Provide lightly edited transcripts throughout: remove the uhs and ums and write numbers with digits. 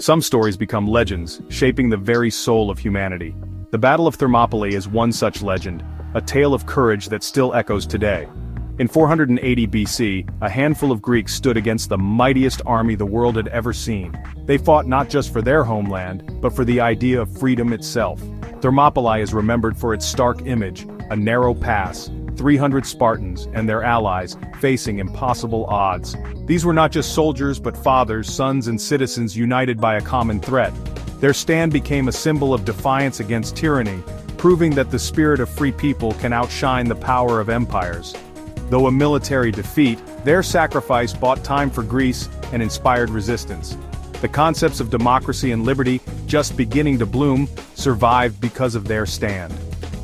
Some stories become legends, shaping the very soul of humanity. The Battle of Thermopylae is one such legend, a tale of courage that still echoes today. In 480 BC, a handful of Greeks stood against the mightiest army the world had ever seen. They fought not just for their homeland, but for the idea of freedom itself. Thermopylae is remembered for its stark image, a narrow pass, 300 Spartans and their allies facing impossible odds. These were not just soldiers but fathers, sons and citizens united by a common threat. Their stand became a symbol of defiance against tyranny, proving that the spirit of free people can outshine the power of empires. Though a military defeat, their sacrifice bought time for Greece and inspired resistance. The concepts of democracy and liberty, just beginning to bloom, survived because of their stand.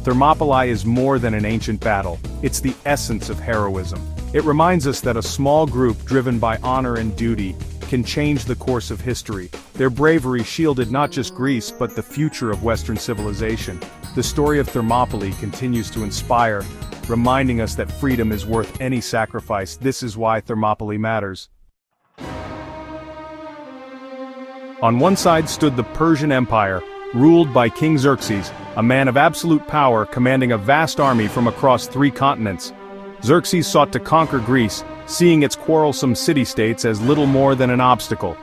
Thermopylae is more than an ancient battle, it's the essence of heroism. It reminds us that a small group driven by honor and duty can change the course of history. Their bravery shielded not just Greece but the future of Western civilization. The story of Thermopylae continues to inspire, reminding us that freedom is worth any sacrifice. This is why Thermopylae matters. On one side stood the Persian Empire, ruled by King Xerxes, a man of absolute power commanding a vast army from across 3 continents. Xerxes sought to conquer Greece, seeing its quarrelsome city-states as little more than an obstacle.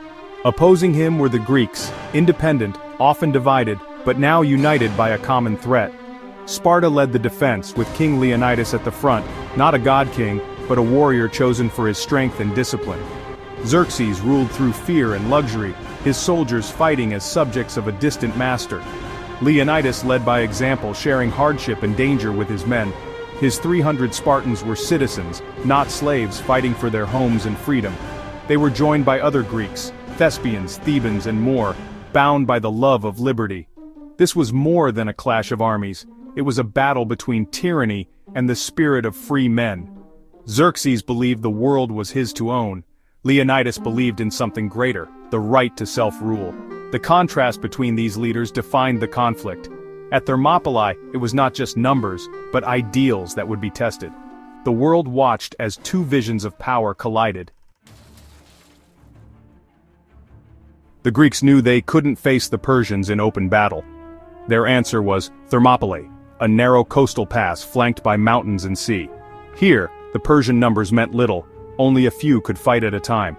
Opposing him were the Greeks, independent, often divided, but now united by a common threat. Sparta led the defense, with King Leonidas at the front, not a god-king, but a warrior chosen for his strength and discipline. Xerxes ruled through fear and luxury, his soldiers fighting as subjects of a distant master. Leonidas led by example, sharing hardship and danger with his men. His 300 Spartans were citizens, not slaves, fighting for their homes and freedom. They were joined by other Greeks, Thespians, Thebans and more, bound by the love of liberty. This was more than a clash of armies, it was a battle between tyranny and the spirit of free men. Xerxes believed the world was his to own. Leonidas believed in something greater, the right to self-rule. The contrast between these leaders defined the conflict. At Thermopylae, it was not just numbers, but ideals that would be tested. The world watched as 2 visions of power collided. The Greeks knew they couldn't face the Persians in open battle. Their answer was Thermopylae, a narrow coastal pass flanked by mountains and sea. Here, the Persian numbers meant little, only a few could fight at a time.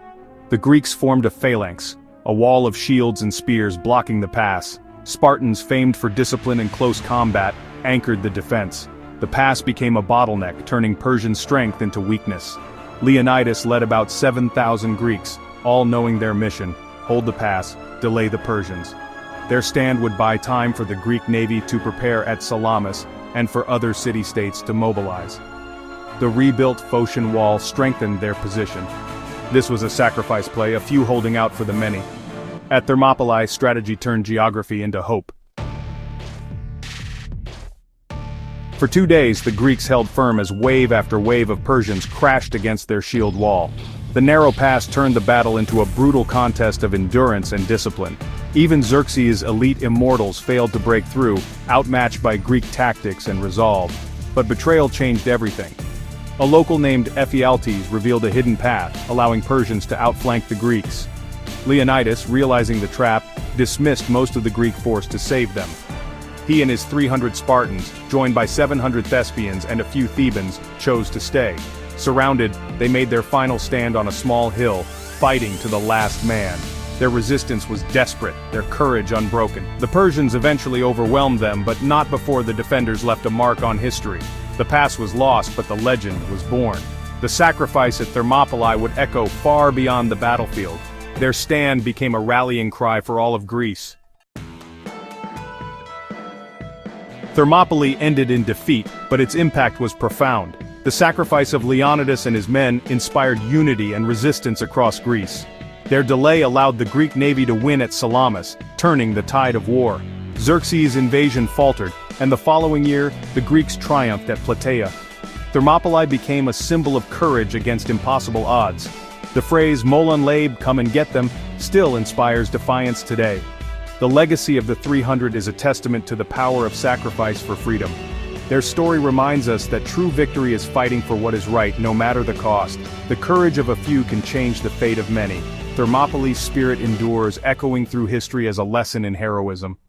The Greeks formed a phalanx, a wall of shields and spears blocking the pass. Spartans, famed for discipline and close combat, anchored the defense. The pass became a bottleneck, turning Persian strength into weakness. Leonidas led about 7,000 Greeks, all knowing their mission: hold the pass, delay the Persians. Their stand would buy time for the Greek navy to prepare at Salamis and for other city-states to mobilize. The rebuilt Phocian wall strengthened their position. This was a sacrifice play, a few holding out for the many. At Thermopylae, strategy turned geography into hope. For 2 days, the Greeks held firm as wave after wave of Persians crashed against their shield wall. The narrow pass turned the battle into a brutal contest of endurance and discipline. Even Xerxes' elite immortals failed to break through, outmatched by Greek tactics and resolve. But betrayal changed everything. A local named Ephialtes revealed a hidden path, allowing Persians to outflank the Greeks. Leonidas, realizing the trap, dismissed most of the Greek force to save them. He and his 300 Spartans, joined by 700 Thespians and a few Thebans, chose to stay. Surrounded, they made their final stand on a small hill, fighting to the last man. Their resistance was desperate, their courage unbroken. The Persians eventually overwhelmed them, but not before the defenders left a mark on history. The pass was lost, but the legend was born. The sacrifice at Thermopylae would echo far beyond the battlefield. Their stand became a rallying cry for all of Greece. Thermopylae ended in defeat, but its impact was profound. The sacrifice of Leonidas and his men inspired unity and resistance across Greece. Their delay allowed the Greek navy to win at Salamis, turning the tide of war. Xerxes' invasion faltered, and the following year, the Greeks triumphed at Plataea. Thermopylae became a symbol of courage against impossible odds. The phrase "Molon Labe, come and get them," still inspires defiance today. The legacy of the 300 is a testament to the power of sacrifice for freedom. Their story reminds us that true victory is fighting for what is right no matter the cost. The courage of a few can change the fate of many. Thermopylae's spirit endures, echoing through history as a lesson in heroism.